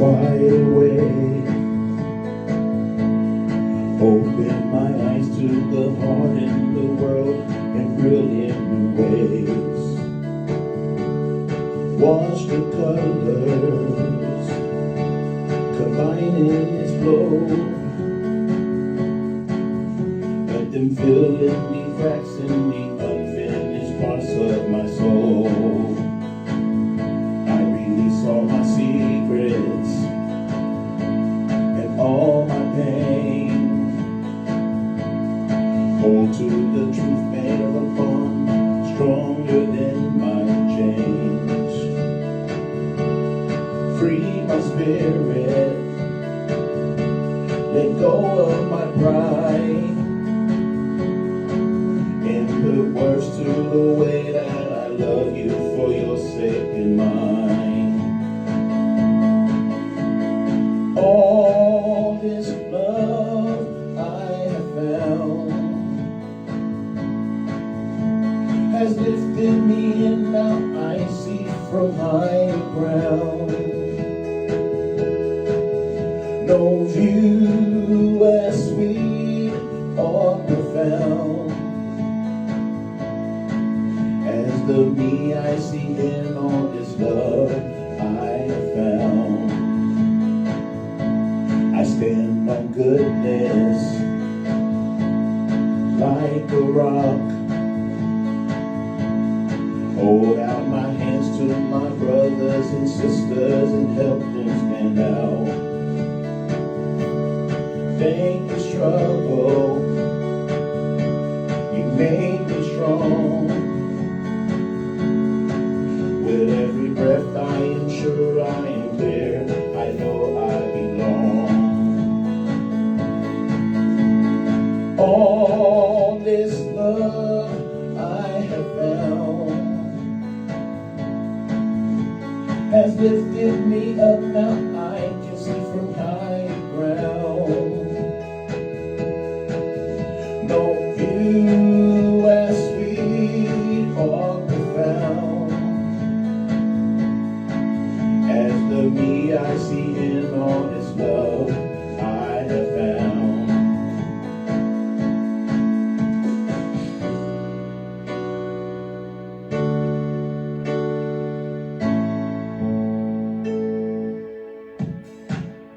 wide awake. Open my eyes to the heart and the world in brilliant new ways. Watch the colors combine in its flow. Let them fill in the cracks in the unfinished parts of my soul. I release all my secrets and all my pain. Hold to the truth made of a bond stronger than my chains. Free my spirit, let go of my pride, and put words to the way that I love you for your sake and mine. All this love I have found has lifted me, and now I see from higher ground. No view as sweet or profound as the me I see in all this love I have found. I stand on goodness like a rock. Hold out my hands to my brothers and sisters and help them stand out. Thank you, struggle, you made me strong. With every breath I am sure I am clear, I know I belong. All this love I have found has lifted me up, now I can see from high ground. No view as sweet or profound as the me I see in all this love I have found.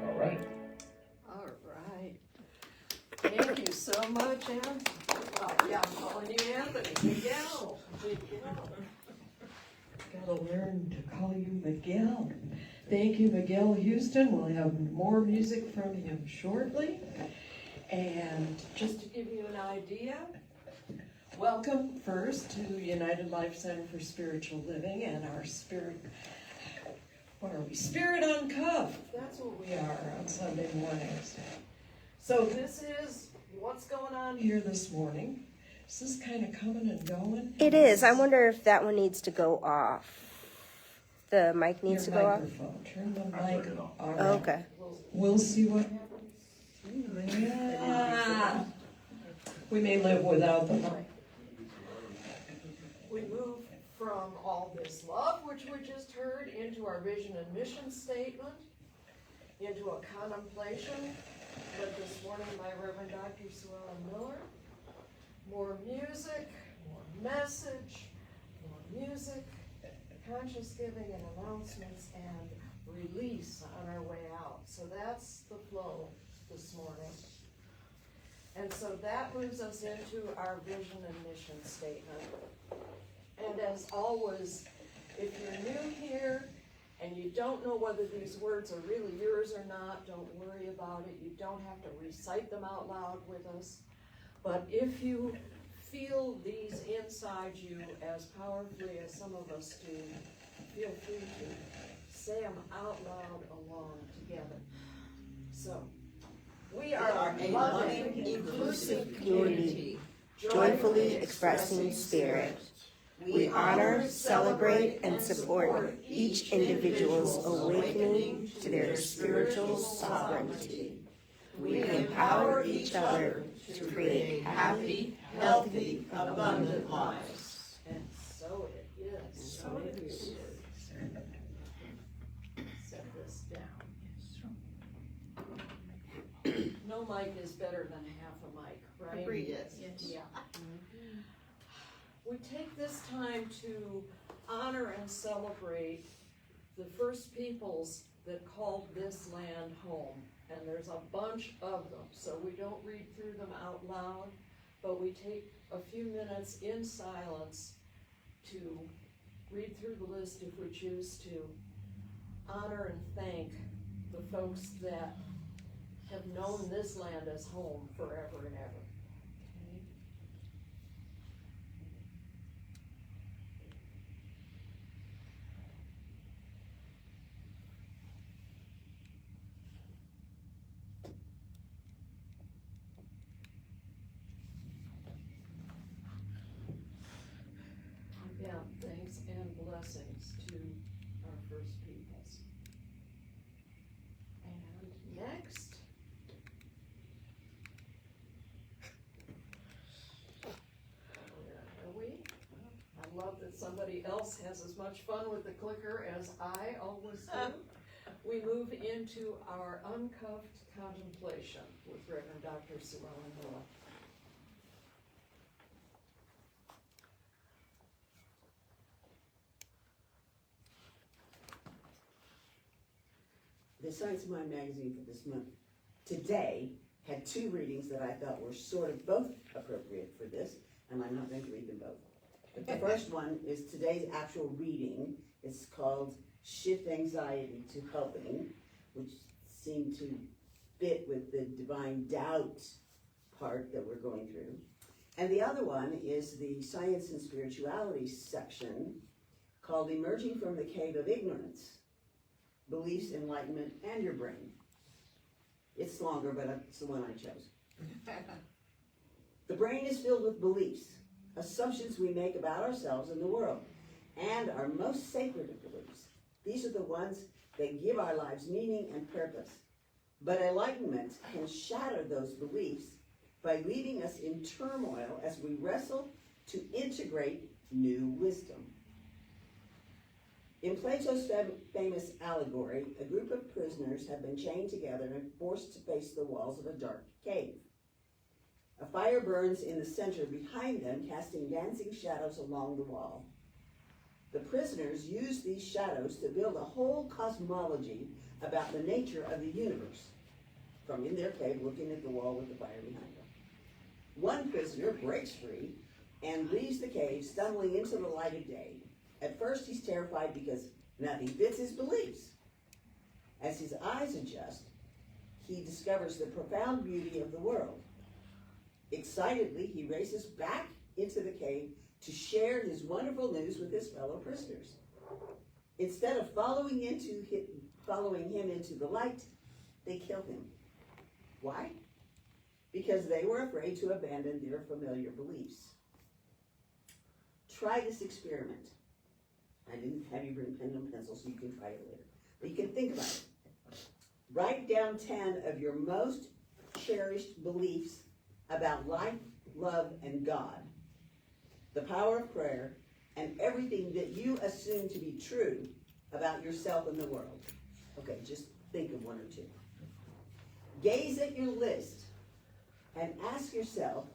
All right. Thank you so much, Ann. Well, yeah, I'm calling you Anthony. Miguel. Gotta learn to call you Miguel. Thank you, Miguel Houston. We'll have more music from him shortly. And just to give you an idea, welcome first to United Life Center for Spiritual Living and our Spirit Uncuffed. That's what we are on Sunday mornings. So this is what's going on here this morning. Is this kind of coming and going? It is. I wonder if that one needs to go off. The mic needs to go off? Turn the mic off. All right. Okay. We'll see what happens. Yeah. We may live without the mic. We move from all this love, which we just heard, into our vision and mission statement, into a contemplation led this morning by Reverend Dr. Suella Miller. More music, more message, more music, conscious giving and announcements, and release on our way out. So that's the flow this morning. And so that moves us into our vision and mission statement. And as always, if you're new here and you don't know whether these words are really yours or not, don't worry about it. You don't have to recite them out loud with us. But if you feel these inside you as powerfully as some of us do, feel free to say them out loud along together. So, we are a loving, inclusive community, Joyfully expressing spirit. We honor, celebrate, and support each individual's awakening to their spiritual sovereignty. We empower each other to create happy, healthy, abundant lives. And so it is. So it is. Set this down. no mic is better than half a mic, right? Agreed. Yes. Yeah. We take this time to honor and celebrate the first peoples that called this land home. And there's a bunch of them, so we don't read through them out loud, but we take a few minutes in silence to read through the list if we choose to, honor and thank the folks that have known this land as home forever and ever. Yeah, thanks and blessings to our first peoples. And next. Where are we? I love that somebody else has as much fun with the clicker as I always do. We move into our uncuffed contemplation with Reverend Dr. Sue Ellen Miller. The Science of Mind magazine for this month today had two readings that I thought were sort of both appropriate for this, and I'm not going to read them both. But the first one is today's actual reading. It's called Shift Anxiety to Helping, which seemed to fit with the divine doubt part that we're going through. And the other one is the Science and Spirituality section called Emerging from the Cave of Ignorance, Beliefs, Enlightenment, and Your Brain. It's longer, but it's the one I chose. The brain is filled with beliefs, assumptions we make about ourselves and the world, and our most sacred of beliefs. These are the ones that give our lives meaning and purpose. But enlightenment can shatter those beliefs by leaving us in turmoil as we wrestle to integrate new wisdom. In Plato's famous allegory, a group of prisoners have been chained together and forced to face the walls of a dark cave. A fire burns in the center behind them, casting dancing shadows along the wall. The prisoners use these shadows to build a whole cosmology about the nature of the universe, from in their cave looking at the wall with the fire behind them. One prisoner breaks free and leaves the cave, stumbling into the light of day. At first, he's terrified because nothing fits his beliefs. As his eyes adjust, he discovers the profound beauty of the world. Excitedly, he races back into the cave to share his wonderful news with his fellow prisoners. Instead of following him into the light, they kill him. Why? Because they were afraid to abandon their familiar beliefs. Try this experiment. I didn't have you bring pen and pencil, so you can try it later. But you can think about it. Write down 10 of your most cherished beliefs about life, love, and God, the power of prayer, and everything that you assume to be true about yourself and the world. Okay, just think of one or two. Gaze at your list and ask yourself,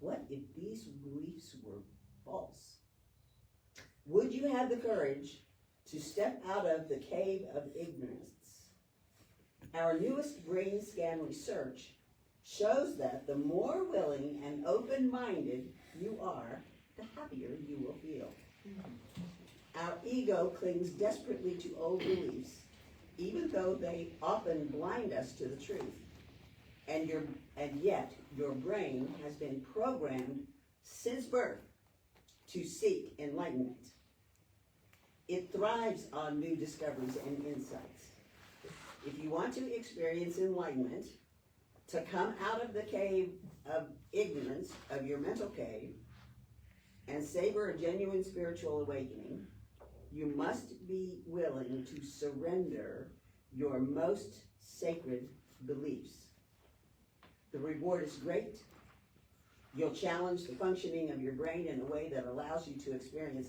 what if these beliefs were false? Would you have the courage to step out of the cave of ignorance? Our newest brain scan research shows that the more willing and open-minded you are, the happier you will feel. Our ego clings desperately to old beliefs, even though they often blind us to the truth. And yet, your brain has been programmed since birth to seek enlightenment. It thrives on new discoveries and insights. If you want to experience enlightenment, to come out of the cave of ignorance, of your mental cave, and savor a genuine spiritual awakening, you must be willing to surrender your most sacred beliefs. The reward is great. You'll challenge the functioning of your brain in a way that allows you to experience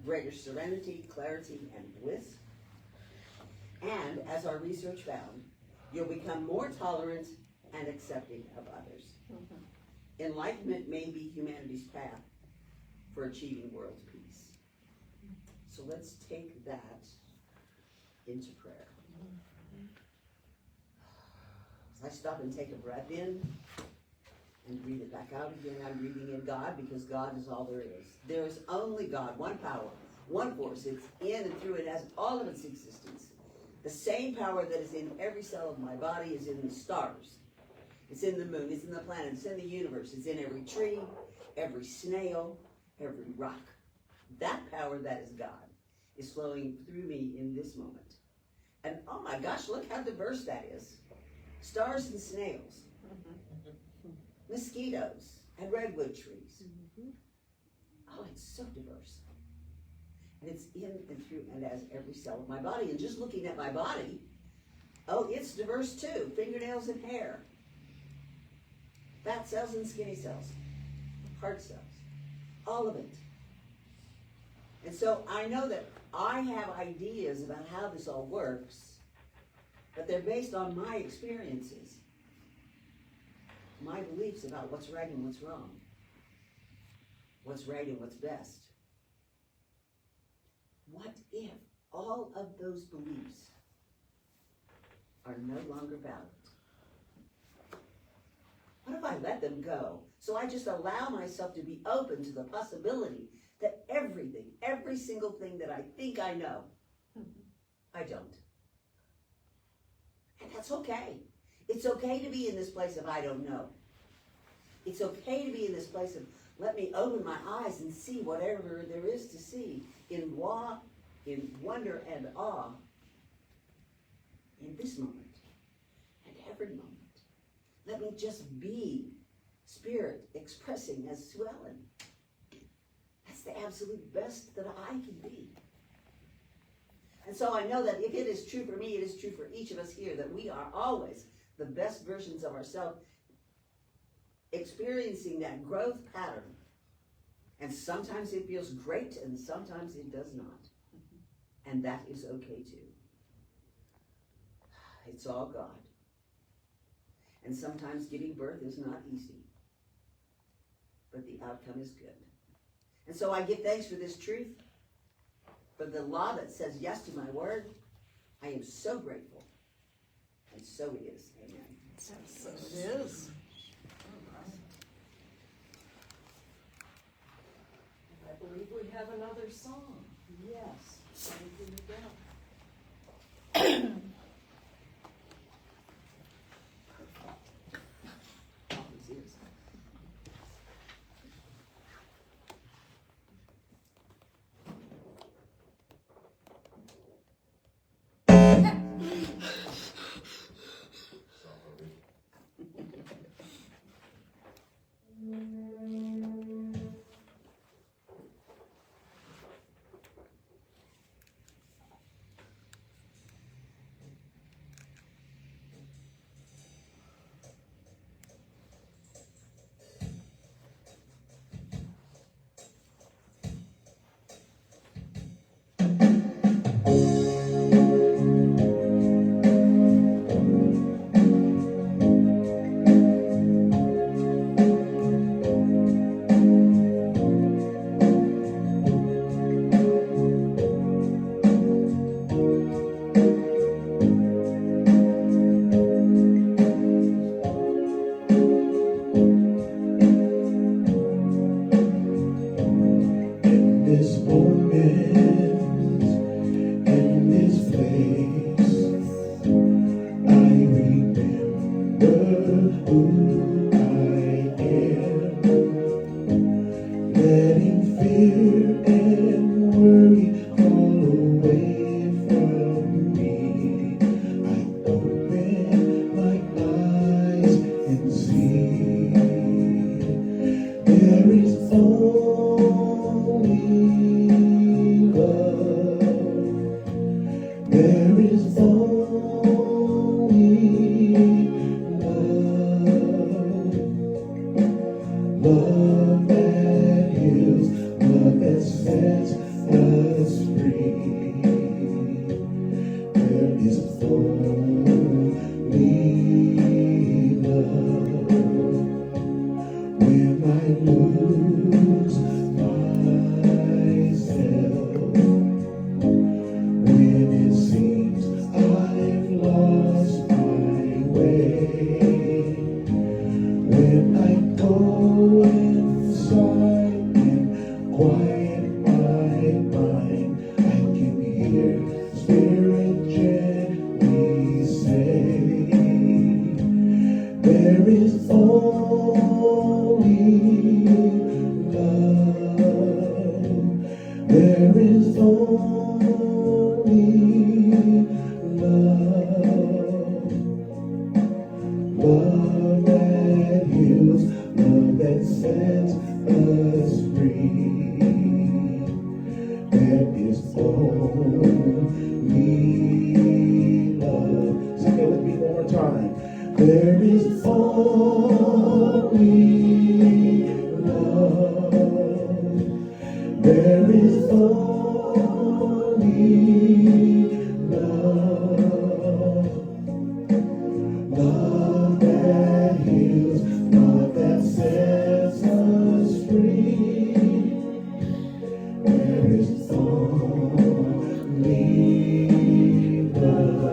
greater serenity, clarity, and bliss. And as our research found, you'll become more tolerant and accepting of others. Enlightenment may be humanity's path for achieving world peace. So let's take that into prayer. As I stop and take a breath in and breathe it back out again, I'm breathing in God, because God is all there is. There is only God, one power, one force. It's in and through it, has all of its existence. The same power that is in every cell of my body is in the stars. It's in the moon, it's in the planet, it's in the universe, it's in every tree, every snail, every rock. That power that is God is flowing through me in this moment. And oh my gosh, look how diverse that is. Stars and snails, mosquitoes and redwood trees. Oh, it's so diverse. And it's in and through and as every cell of my body. And just looking at my body, oh, it's diverse too. Fingernails and hair. Fat cells and skinny cells, heart cells, all of it. And so I know that I have ideas about how this all works, but they're based on my experiences, my beliefs about what's right and what's wrong, what's right and what's best. What if all of those beliefs are no longer valid? What if I let them go? So I just allow myself to be open to the possibility that everything, every single thing that I think I know, I don't. And that's okay. It's okay to be in this place of I don't know. It's okay to be in this place of let me open my eyes and see whatever there is to see in wonder and awe in this moment and every moment. Let me just be spirit expressing as Sue Ellen. That's the absolute best that I can be. And so I know that if it is true for me, it is true for each of us here, that we are always the best versions of ourselves, experiencing that growth pattern. And sometimes it feels great, and sometimes it does not. And that is okay too. It's all God. And sometimes giving birth is not easy, but the outcome is good. And so I give thanks for this truth, for the law that says yes to my word. I am so grateful. And so it is. Amen. So it is. I believe we have another song. Yes. Thank you, Miguel. There is only love. There is only love. There is only love. Love that heals, love that sets us free. There is only love. Sing it with me one more time. There is only love. There is only love. Love that heals, love that sets us free. There is only love.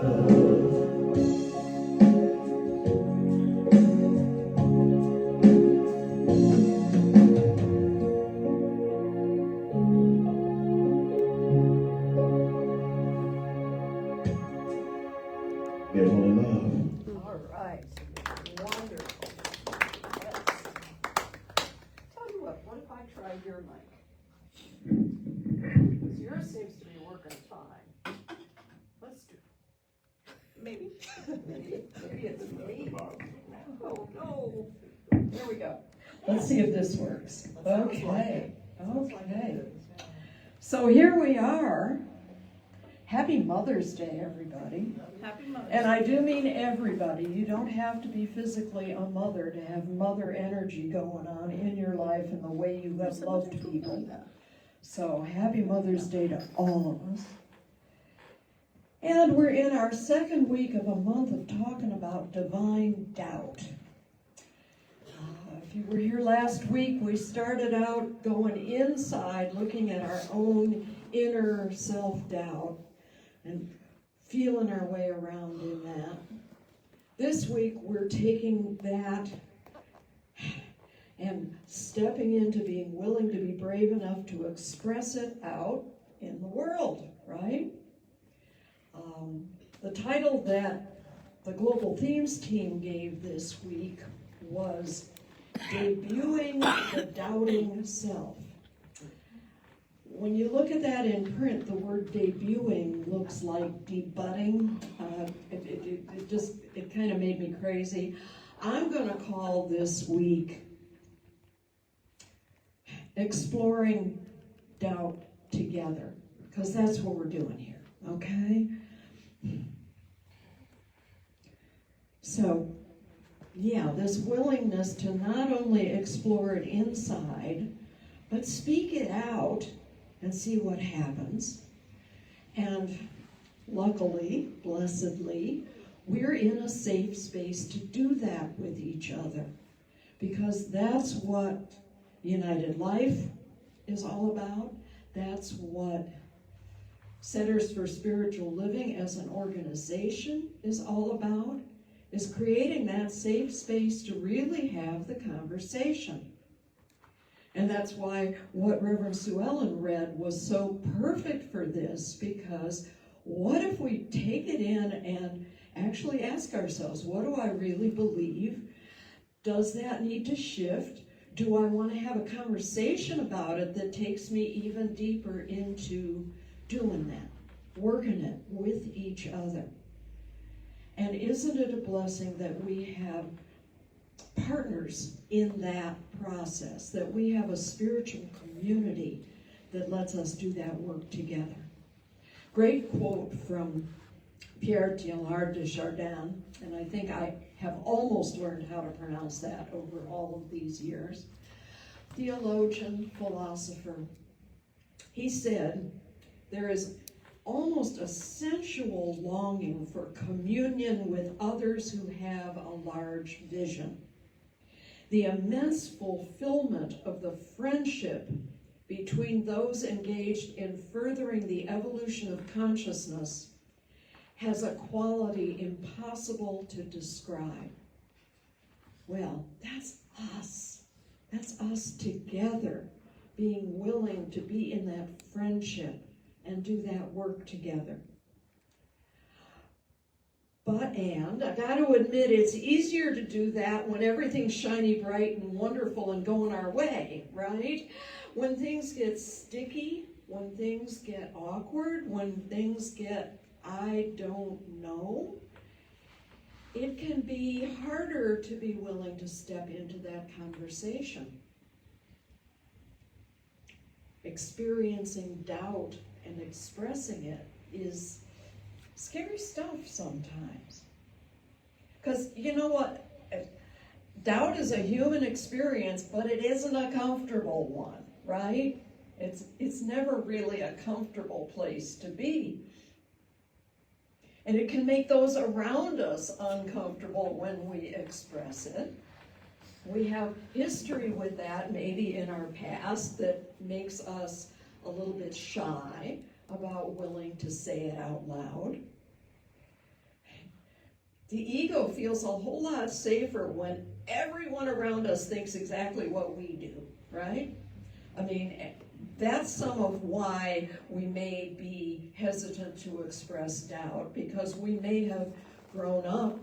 There's only love. All right, wonderful. Yes. Tell you what if I tried your mic? Because yours seems to be working fine. Let's do. Maybe it's me. Oh, no. There we go. Let's see if this works. Okay. So here we are. Happy Mother's Day, everybody. Happy Mother's And I do mean everybody. You don't have to be physically a mother to have mother energy going on in your life and the way you have loved people. So happy Mother's Day to all of us. And we're in our second week of a month of talking about divine doubt. If you were here last week, we started out going inside, looking at our own inner self-doubt and feeling our way around in that. This week, we're taking that and stepping into being willing to be brave enough to express it out in the world, right? The title that the Global Themes team gave this week was Debuting the Doubting Self. When you look at that in print, the word debuting looks like debuting. It kind of made me crazy. I'm going to call this week Exploring Doubt Together, because that's what we're doing here, okay? So, yeah, this willingness to not only explore it inside, but speak it out and see what happens. And luckily, blessedly, we're in a safe space to do that with each other, because that's what United Life is all about. That's what Centers for Spiritual Living as an organization is all about, is creating that safe space to really have the conversation. And that's why what Reverend Sue Ellen read was so perfect for this, because what if we take it in and actually ask ourselves, what do I really believe? Does that need to shift? Do I want to have a conversation about it that takes me even deeper into doing that, working it with each other? And isn't it a blessing that we have partners in that process, that we have a spiritual community that lets us do that work together? Great quote from Pierre Teilhard de Chardin, and I think I have almost learned how to pronounce that over all of these years. Theologian, philosopher. He said, there is almost a sensual longing for communion with others who have a large vision. The immense fulfillment of the friendship between those engaged in furthering the evolution of consciousness has a quality impossible to describe. Well, that's us. That's us together, being willing to be in that friendship and do that work together. And I got to admit, it's easier to do that when everything's shiny, bright, and wonderful and going our way, right? When things get sticky, when things get awkward, when things get, I don't know, it can be harder to be willing to step into that conversation. Experiencing doubt and expressing it is scary stuff sometimes. Because you know what? Doubt is a human experience, but it isn't a comfortable one, right? It's never really a comfortable place to be. And it can make those around us uncomfortable when we express it. We have history with that maybe in our past that makes us a little bit shy about willing to say it out loud. The ego feels a whole lot safer when everyone around us thinks exactly what we do, right? I mean, that's some of why we may be hesitant to express doubt, because we may have grown up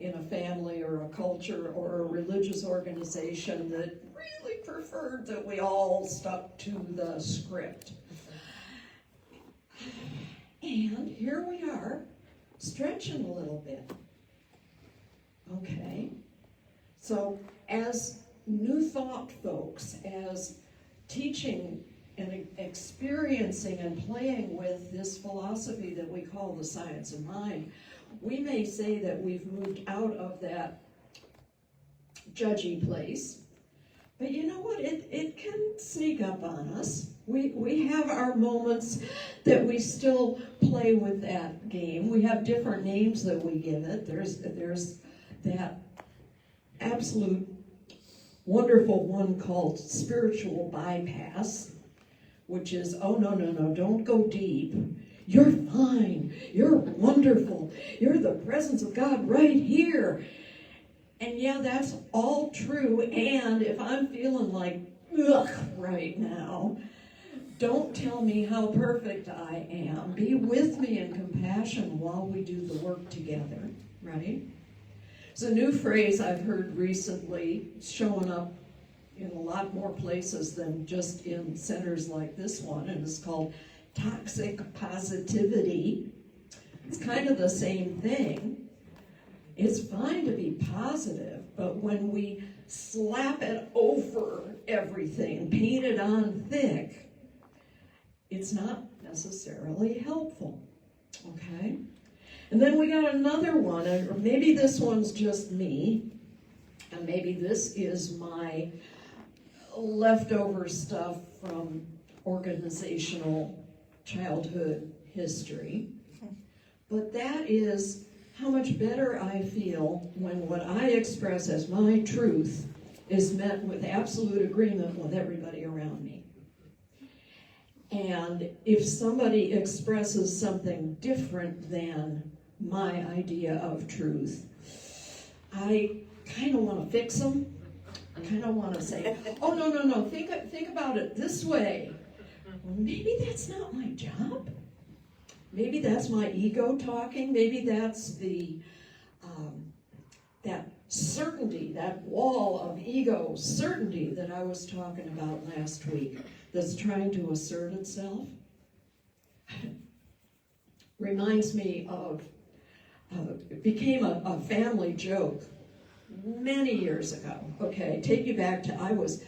in a family or a culture or a religious organization that really preferred that we all stuck to the script. And here we are, stretching a little bit. Okay, so as New Thought folks, as teaching and experiencing and playing with this philosophy that we call the science of mind, we may say that we've moved out of that judgy place. But you know what? It can sneak up on us. We have our moments that we still play with that game. We have different names that we give it. There's that absolute wonderful one called spiritual bypass, which is, oh, no, don't go deep. You're fine. You're wonderful. You're the presence of God right here. And yeah, that's all true. And if I'm feeling like, ugh, right now, don't tell me how perfect I am. Be with me in compassion while we do the work together, right? It's a new phrase I've heard recently, showing up in a lot more places than just in centers like this one, and it's called toxic positivity. It's kind of the same thing. It's fine to be positive, but when we slap it over everything, paint it on thick, it's not necessarily helpful, okay? And then we got another one, or maybe this one's just me, and maybe this is my leftover stuff from organizational childhood history. But that is how much better I feel when what I express as my truth is met with absolute agreement with everybody around me. And if somebody expresses something different than my idea of truth, I kind of want to fix them. I kind of want to say, oh, no, think about it this way. Well, maybe that's not my job. Maybe that's my ego talking. Maybe that's the that certainty, that wall of ego certainty that I was talking about last week that's trying to assert itself. Reminds me of, it became a family joke many years ago. Okay, take you back to, I was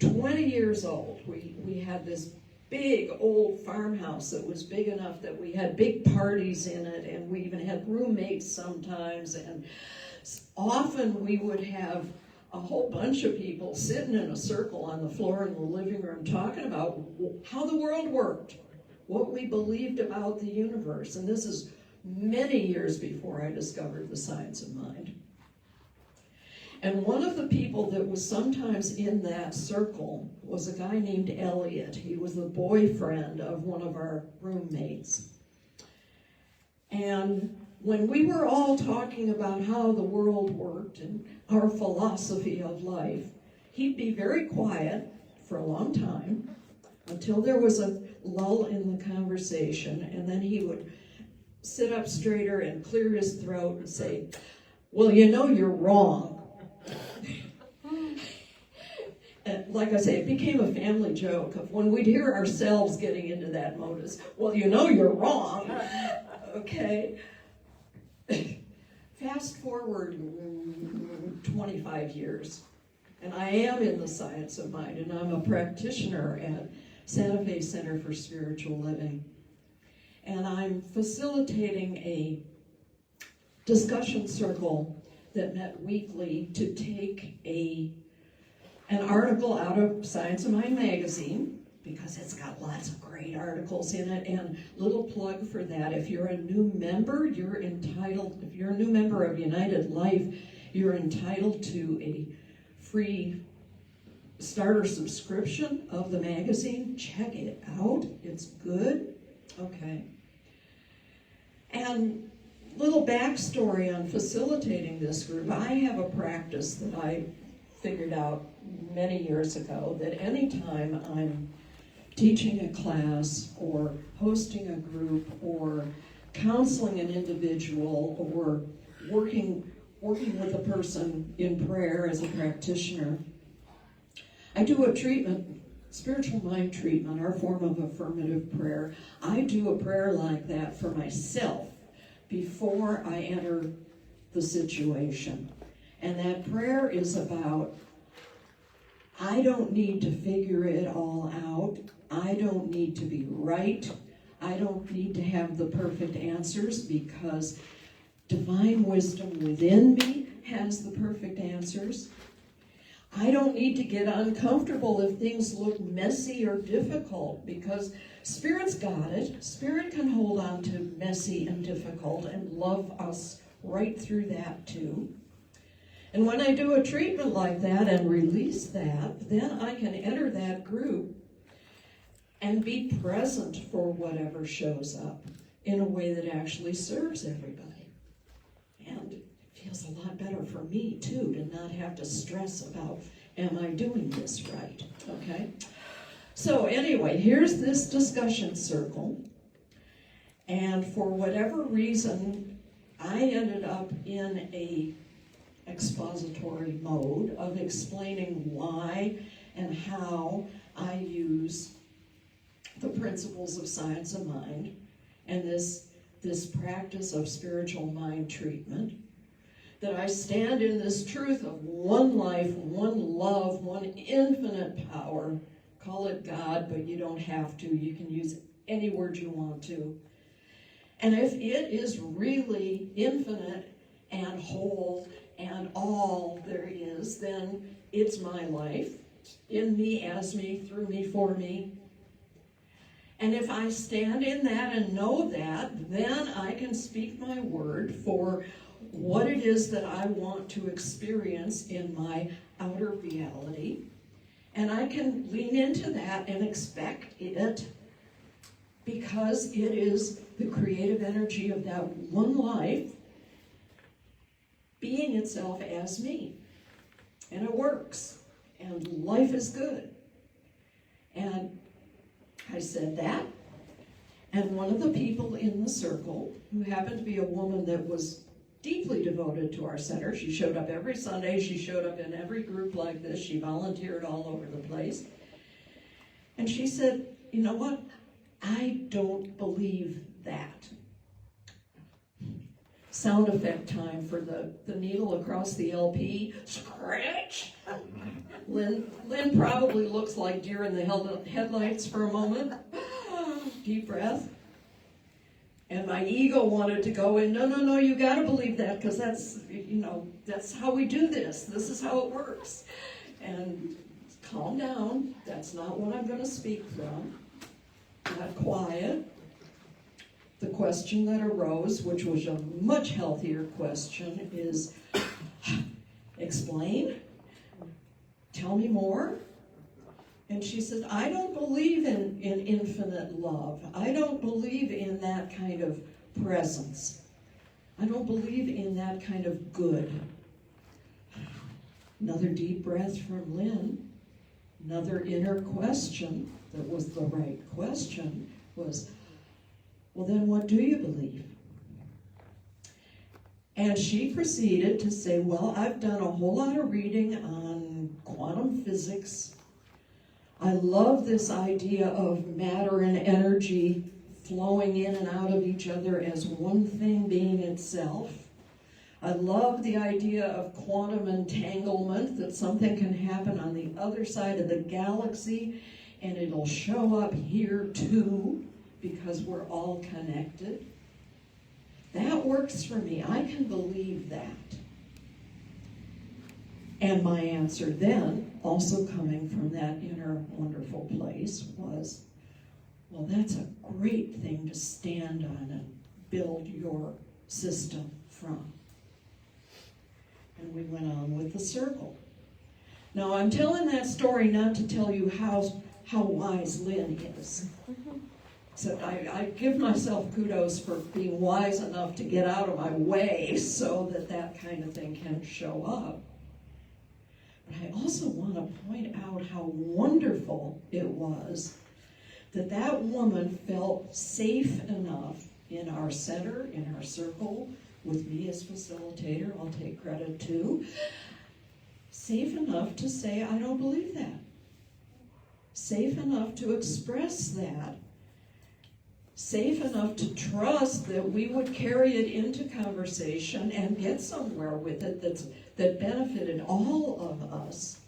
20 years old. We had this big old farmhouse that was big enough that we had big parties in it, and we even had roommates sometimes, and often we would have a whole bunch of people sitting in a circle on the floor in the living room talking about how the world worked, what we believed about the universe. And this is many years before I discovered the science of mind. And one of the people that was sometimes in that circle was a guy named Elliot. He was the boyfriend of one of our roommates. And when we were all talking about how the world worked and our philosophy of life, he'd be very quiet for a long time until there was a lull in the conversation, and then he would sit up straighter and clear his throat and say, well, you know you're wrong. And like I say, it became a family joke of when we'd hear ourselves getting into that modus. Well, you know you're wrong. Okay. Fast forward 25 years, and I am in the science of mind, and I'm a practitioner at Santa Fe Center for Spiritual Living. And I'm facilitating a discussion circle that met weekly to take an article out of Science of Mind magazine, because it's got lots of great articles in it, and little plug for that. If you're a new member, you're entitled, if you're a new member of United Life, you're entitled to a free starter subscription of the magazine. Check it out, it's good. Okay. And little backstory on facilitating this group. I have a practice that I figured out many years ago, that anytime I'm teaching a class or hosting a group or counseling an individual or working with a person in prayer as a practitioner, I do a treatment, spiritual mind treatment, our form of affirmative prayer. I do a prayer like that for myself before I enter the situation. And that prayer is about, I don't need to figure it all out. I don't need to be right. I don't need to have the perfect answers, because divine wisdom within me has the perfect answers. I don't need to get uncomfortable if things look messy or difficult, because Spirit's got it. Spirit can hold on to messy and difficult and love us right through that too. And when I do a treatment like that and release that, then I can enter that group and be present for whatever shows up in a way that actually serves everybody. And it feels a lot better for me too, to not have to stress about, am I doing this right? Okay? So anyway, here's this discussion circle. And for whatever reason, I ended up in a expository mode of explaining why and how I use the principles of science of mind and this practice of spiritual mind treatment, that I stand in this truth of one life, one love, one infinite power. Call it God, but you don't have to. You can use any word you want to. And if it is really infinite and whole and all there is, then it's my life, in me, as me, through me, for me. And if I stand in that and know that, then I can speak my word for what it is that I want to experience in my outer reality. And I can lean into that and expect it, because it is the creative energy of that one life being itself as me. And it works. And life is good. And I said that. And one of the people in the circle, who happened to be a woman that was deeply devoted to our center, she showed up every Sunday, she showed up in every group like this, she volunteered all over the place. And she said, you know what? I don't believe that. Sound effect time for the needle across the LP. Scratch! Lin probably looks like deer in the headlights for a moment. Deep breath. And my ego wanted to go in, no, you gotta believe that, because that's how we do this. This is how it works. And calm down. That's not what I'm going to speak from. Got quiet. The question that arose, which was a much healthier question, is, explain? Tell me more? And she said, I don't believe in infinite love. I don't believe in that kind of presence. I don't believe in that kind of good. Another deep breath from Lin. Another inner question that was the right question was, well, then what do you believe? And she proceeded to say, well, I've done a whole lot of reading on quantum physics. I love this idea of matter and energy flowing in and out of each other as one thing being itself. I love the idea of quantum entanglement, that something can happen on the other side of the galaxy and it'll show up here too, because we're all connected. That works for me. I can believe that. And my answer then, also coming from that inner wonderful place, was, well, that's a great thing to stand on and build your system from. And we went on with the circle. Now, I'm telling that story not to tell you how wise Lin is. So I give myself kudos for being wise enough to get out of my way so that that kind of thing can show up. But I also want to point out how wonderful it was that that woman felt safe enough in our center, in our circle, with me as facilitator, I'll take credit too, safe enough to say, I don't believe that. Safe enough to express that. Safe enough to trust that we would carry it into conversation and get somewhere with it that benefited all of us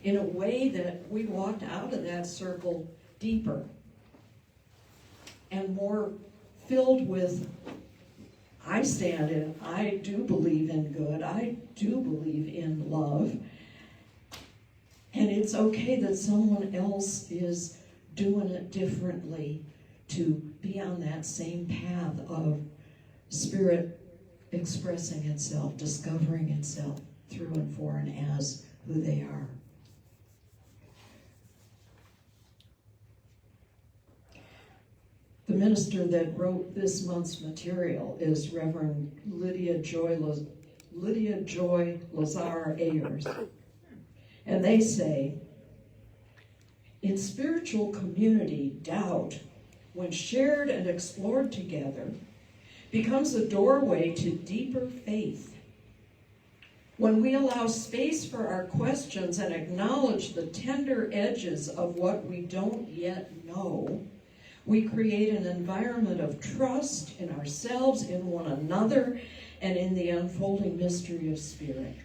in a way that we walked out of that circle deeper and more filled with, I stand in, I do believe in good, I do believe in love, and it's okay that someone else is doing it differently, to be on that same path of spirit expressing itself, discovering itself through and for and as who they are. The minister that wrote this month's material is Reverend Lydia Joy Lazar Ayers. And they say, in spiritual community, doubt, when shared and explored together, becomes a doorway to deeper faith. When we allow space for our questions and acknowledge the tender edges of what we don't yet know, we create an environment of trust in ourselves, in one another, and in the unfolding mystery of spirit.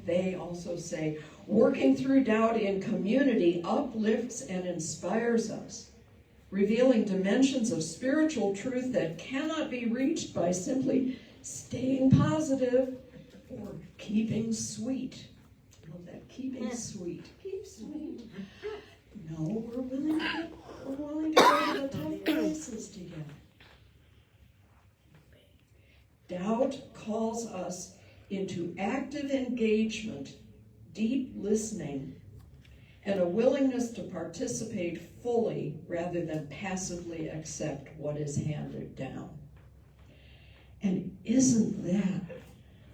They also say, working through doubt in community uplifts and inspires us, revealing dimensions of spiritual truth that cannot be reached by simply staying positive or keeping sweet. I love that, keeping sweet. Keep sweet. No, we're willing to go to the tough places together. Doubt calls us into active engagement, deep listening, and a willingness to participate fully rather than passively accept what is handed down. And isn't that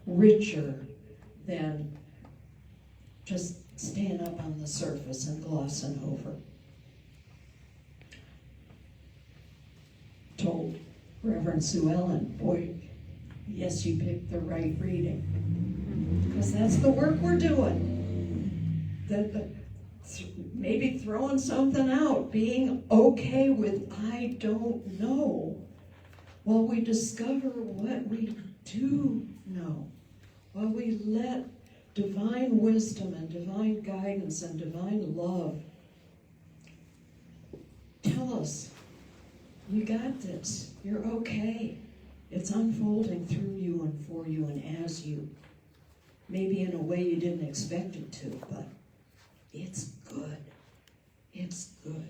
richer than just staying up on the surface and glossing over? Told Reverend Sue Ellen, boy, yes, you picked the right reading. Because that's the work we're doing. Maybe throwing something out, being okay with I don't know, while we discover what we do know, while we let divine wisdom and divine guidance and divine love tell us, you got this, you're okay. It's unfolding through you and for you and as you. Maybe in a way you didn't expect it to, but it's good. It's good.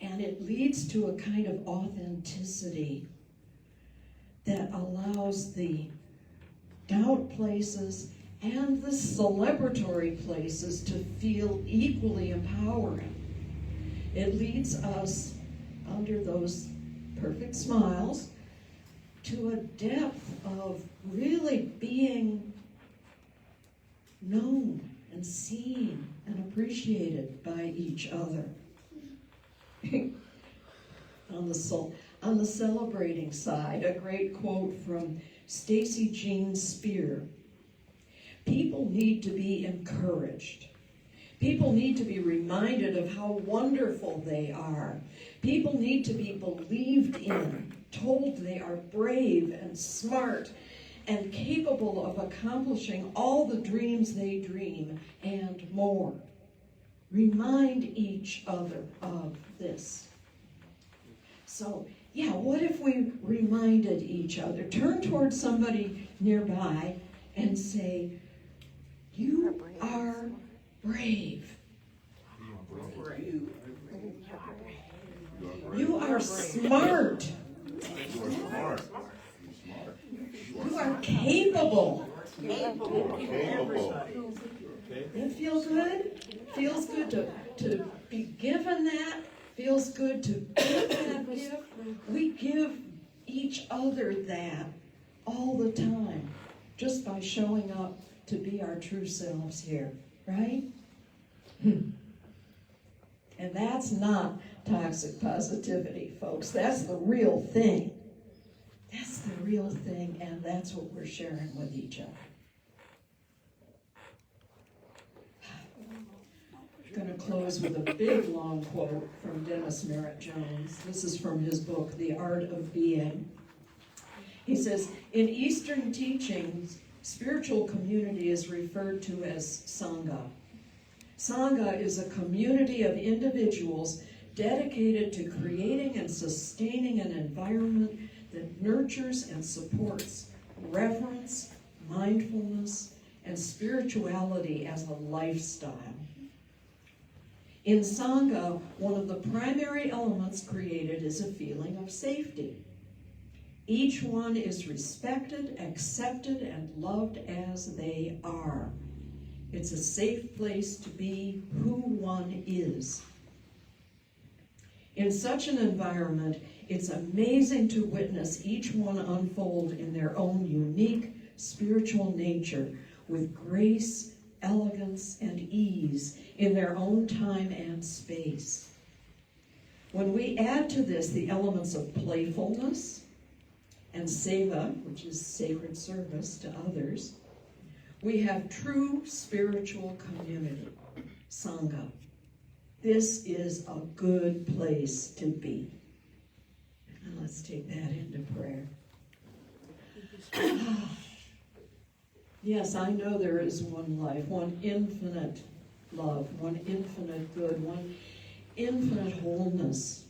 And it leads to a kind of authenticity that allows the doubt places and the celebratory places to feel equally empowering. It leads us, under those perfect smiles, to a depth of really being known and seen and appreciated by each other. On the celebrating side, a great quote from Stacy Jean Spear. People need to be encouraged. People need to be reminded of how wonderful they are. People need to be believed in, told they are brave and smart and capable of accomplishing all the dreams they dream and more. Remind each other of this. So, yeah, what if we reminded each other? Turn towards somebody nearby and say, you are brave. You are smart. You are capable. It feels good? Feels good to be given that. Feels good to give that gift. We give each other that all the time just by showing up to be our true selves here, right? And that's not toxic positivity, folks. That's the real thing. That's the real thing, and that's what we're sharing with each other. I'm going to close with a big, long quote from Dennis Merritt Jones. This is from his book, The Art of Being. He says, in Eastern teachings, spiritual community is referred to as Sangha. Sangha is a community of individuals dedicated to creating and sustaining an environment that nurtures and supports reverence, mindfulness, and spirituality as a lifestyle. In Sangha, one of the primary elements created is a feeling of safety. Each one is respected, accepted, and loved as they are. It's a safe place to be who one is. In such an environment, it's amazing to witness each one unfold in their own unique spiritual nature with grace, elegance, and ease in their own time and space. When we add to this the elements of playfulness and seva, which is sacred service to others, we have true spiritual community, Sangha. This is a good place to be. And let's take that into prayer. Yes, I know there is one life, one infinite love, one infinite good, one infinite wholeness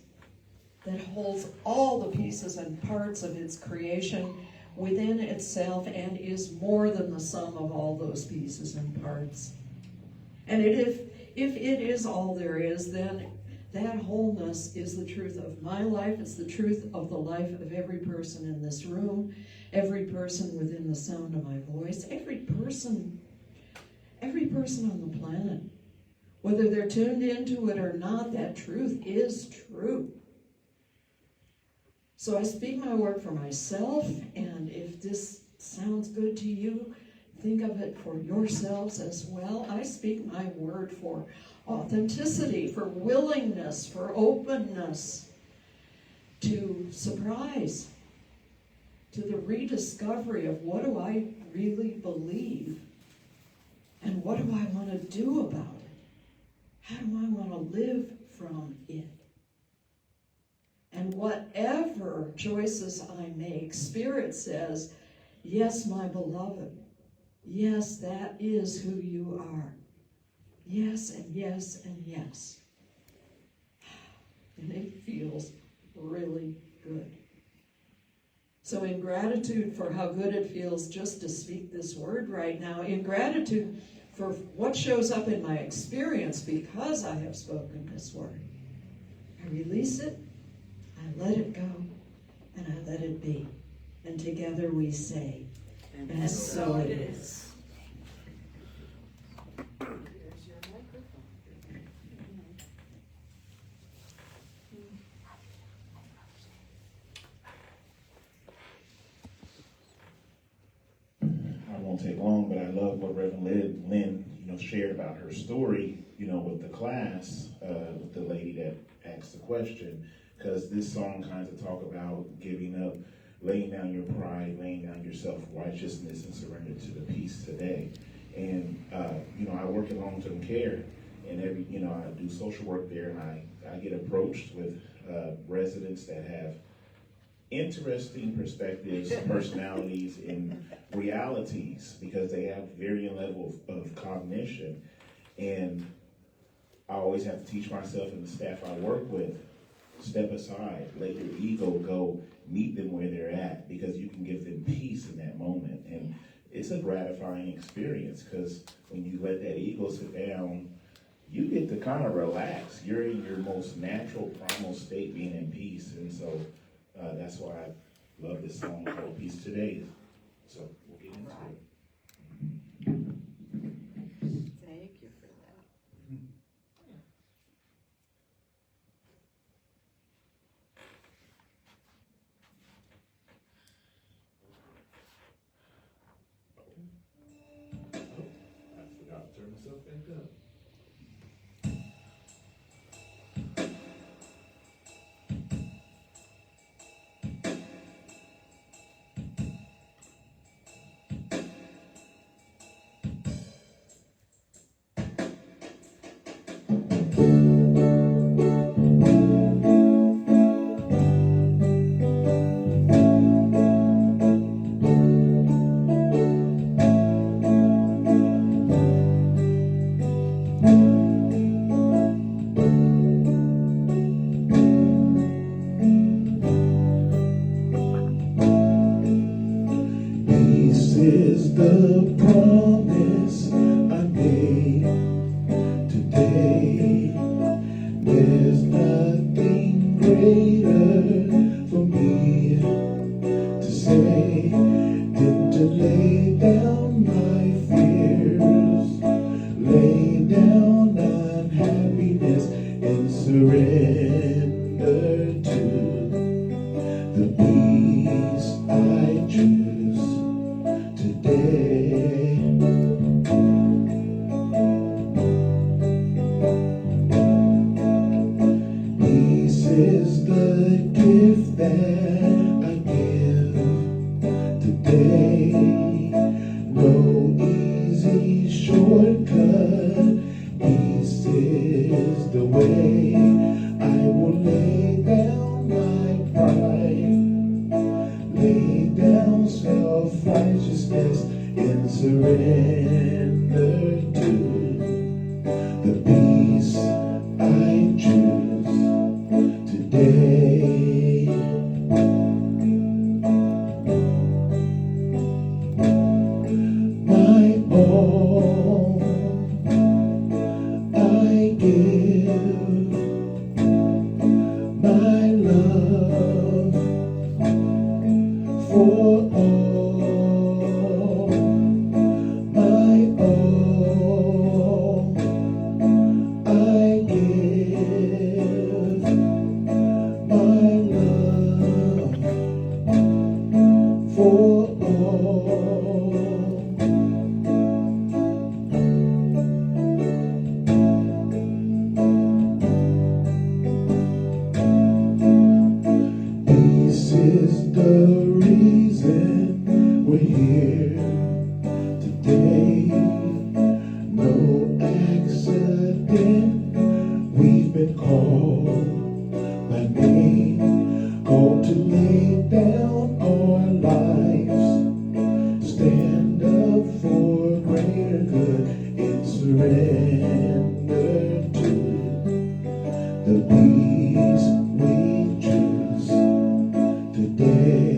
that holds all the pieces and parts of its creation within itself and is more than the sum of all those pieces and parts. And if it is all there is, then that wholeness is the truth of my life. It's the truth of the life of every person in this room, every person within the sound of my voice, every person on the planet. Whether they're tuned into it or not, that truth is true. So I speak my word for myself, and if this sounds good to you, think of it for yourselves as well. I speak my word for authenticity, for willingness, for openness to surprise, to the rediscovery of what do I really believe and what do I want to do about it? How do I want to live from it? And whatever choices I make, Spirit says, yes, my beloved, yes, that is who you are. Yes, and yes, and yes. And it feels really good. So in gratitude for how good it feels just to speak this word right now, in gratitude for what shows up in my experience because I have spoken this word, I release it, I let it go, and I let it be. And together we say, and so it is. There's your microphone. I won't take long, but I love what Reverend Lynn, shared about her story, with the class, with the lady that ask the question, because this song kind of talk about giving up, laying down your pride, laying down your self-righteousness, and surrender to the peace today. And I work in long-term care, and I do social work there, and I get approached with residents that have interesting perspectives, personalities, and realities, because they have varying levels of cognition. And I always have to teach myself and the staff I work with, step aside, let your ego go, meet them where they're at, because you can give them peace in that moment. And it's a gratifying experience, because when you let that ego sit down, you get to kind of relax. You're in your most natural, primal state, being in peace. And so that's why I love this song called Peace Today. So we'll get into it. Thank you for that. I forgot to turn myself back up. This is the promise I made today. There's nothing greater for me to say than to lay down my fears, lay down unhappiness, and surrender to the peace I choose today. Peace is the gift that I give today. No easy shortcut. Peace is the way. I will lay down my pride, lay down self-righteousness, and surrender to the peace I choose today. My all I give, my love for all, my all I give, my love for all. This is the reason we're here today. No accident, we've been called by name, called to lay down our lives, stand up for greater good, and surrender to the peace we choose today.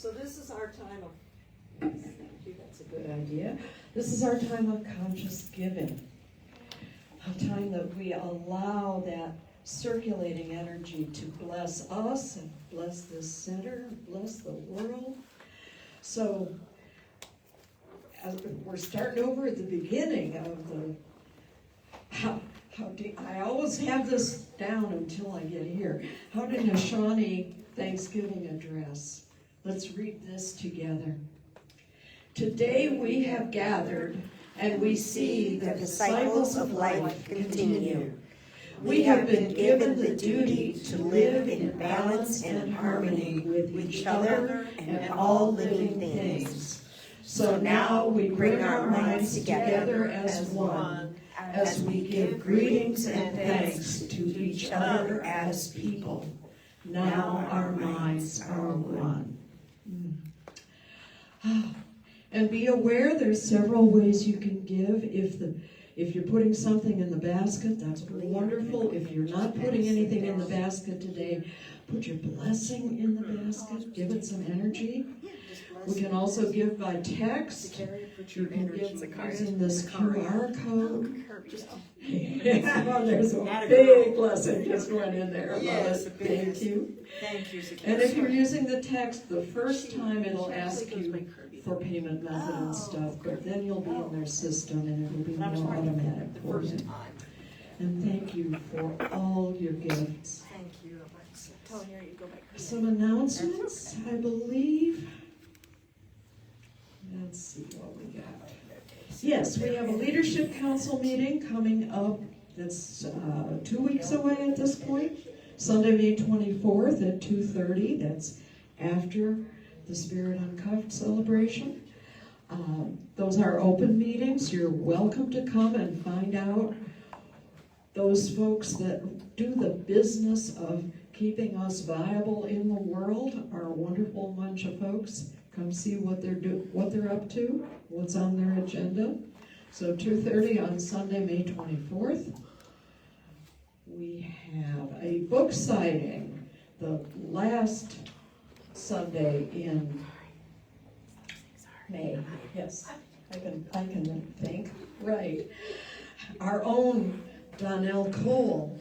So this is our time of, thank you, that's a good idea. This is our time of conscious giving. A time that we allow that circulating energy to bless us and bless this center, bless the world. So as we're starting over at the beginning of the, I always have this down until I get here. How did Haudenosaunee Thanksgiving address? Let's read this together. Today we have gathered and we see the Disciples of life continue. We have been given the duty to live in balance and harmony with each other and all living things. So now we bring our minds together as one, as we give greetings and thanks to each other as people. Now our minds are one. And be aware there's several ways you can give. If you're putting something in the basket, that's wonderful. If you're not putting anything in the basket today, put your blessing in the basket. Give it some energy. We can also give by text. You can give using this QR code. There's a big blessing just went in there. Yes, Thank you. Thank you. And if you're using the text, the first time it'll ask you for payment method and stuff, but then you'll be in their system and it'll be more automatic for you. And thank you for all your gifts. Thank you. Tonya, you go back. Some announcements, I believe. Let's see what we got. Yes, we have a leadership council meeting coming up. That's 2 weeks away at this point. Sunday, May 24th at 2:30. That's after the Spirit Uncuffed celebration. Those are open meetings. You're welcome to come and find out. Those folks that do the business of keeping us viable in the world are a wonderful bunch of folks. Come see what they're up to, what's on their agenda. So 2:30 on Sunday, May 24th. We have a book signing the last Sunday in May. Yes, I can think. Right. Our own Donnell Cole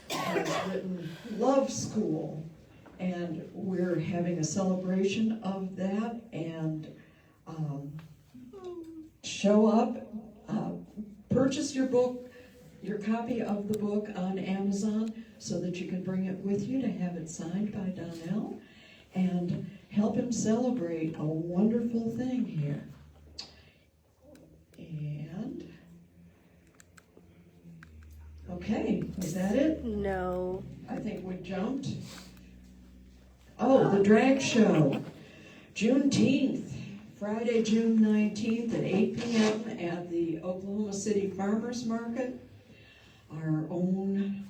has written Love School, and we're having a celebration of that. And show up, purchase your book, your copy of the book on Amazon, so that you can bring it with you to have it signed by Donnell, and help him celebrate a wonderful thing here. And okay, was that it? No. I think we jumped. Oh, the drag show. Juneteenth, Friday, June 19th at 8 p.m. at the Oklahoma City Farmers Market. Our own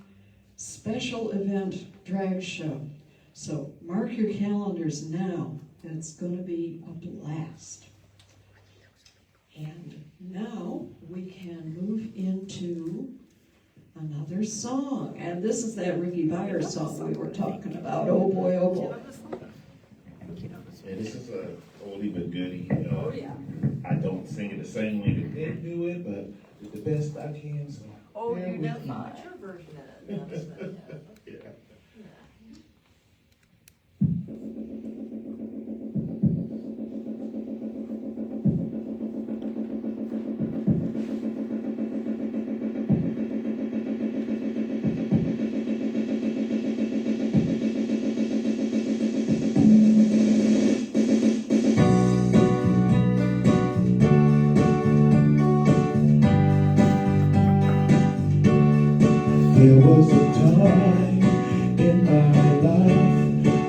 special event drag show. So mark your calendars now. It's going to be a blast. And now we can move into another song. And this is that Ricky Byers song we were talking about. Oh boy, oh boy. Yeah, this is a oldie but goodie. Oh, yeah. I don't sing it the same way that they do it, but the best I can. So Oh, bear you with know, me. not your version of it. That's it, yeah. Yeah. There was a time in my life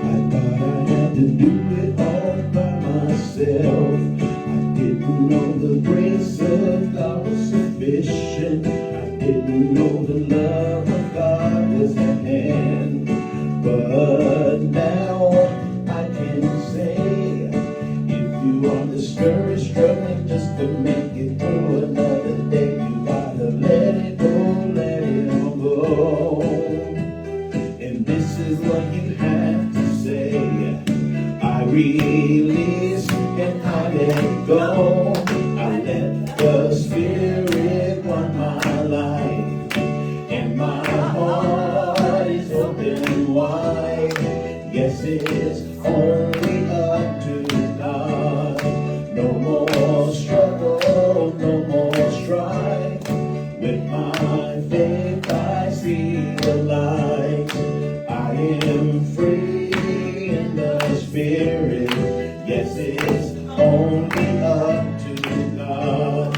I thought I had to do it all by myself. I didn't know the grace of God was sufficient. I didn't know the love of God was at hand. But now I can say, if you are discouraged, struggling just to make it through another day, you gotta let it go, let it all go. And this is what you have to say: I realize release and I let go. I let the Spirit run my life, and my heart is open wide. Yes, it's only up to God. No more struggle, no more strife. With my faith I see the light. I am free in the Spirit. Yes, it's only up to God.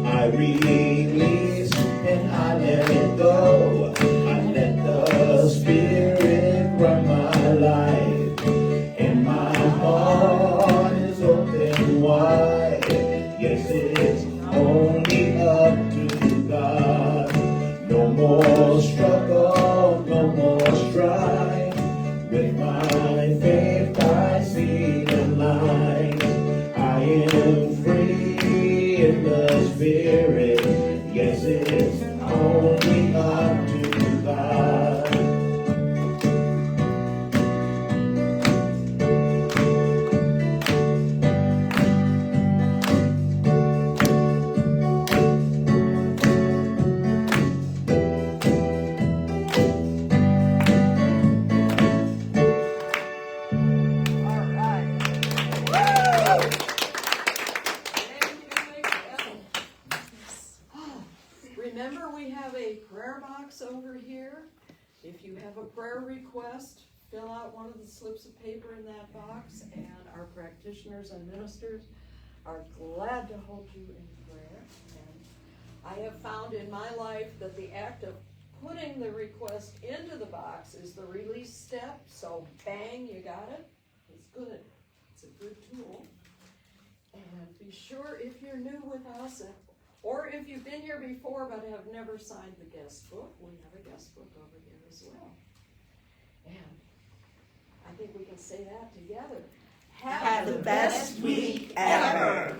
I release and I let it go. I let the Spirit run my life, and my heart is open wide. Yes, it's only up to God. No more struggle, no more strife. With my faith I see the light. I am free in the Spirit. Yes, it's only up to God. All right. Woo! Thank you, Miguel. Remember, we have a prayer box over here. If you have a prayer request, fill out one of the slips of paper in that box, and our practitioners and ministers are glad to hold you in prayer. And I have found in my life that the act of putting the request into the box is the release step, so bang, you got it. It's good. It's a good tool. And be sure, if you're new with us, or if you've been here before but have never signed the guest book, we have a guest book over here as well. And I think we can say that together. Have the best week ever.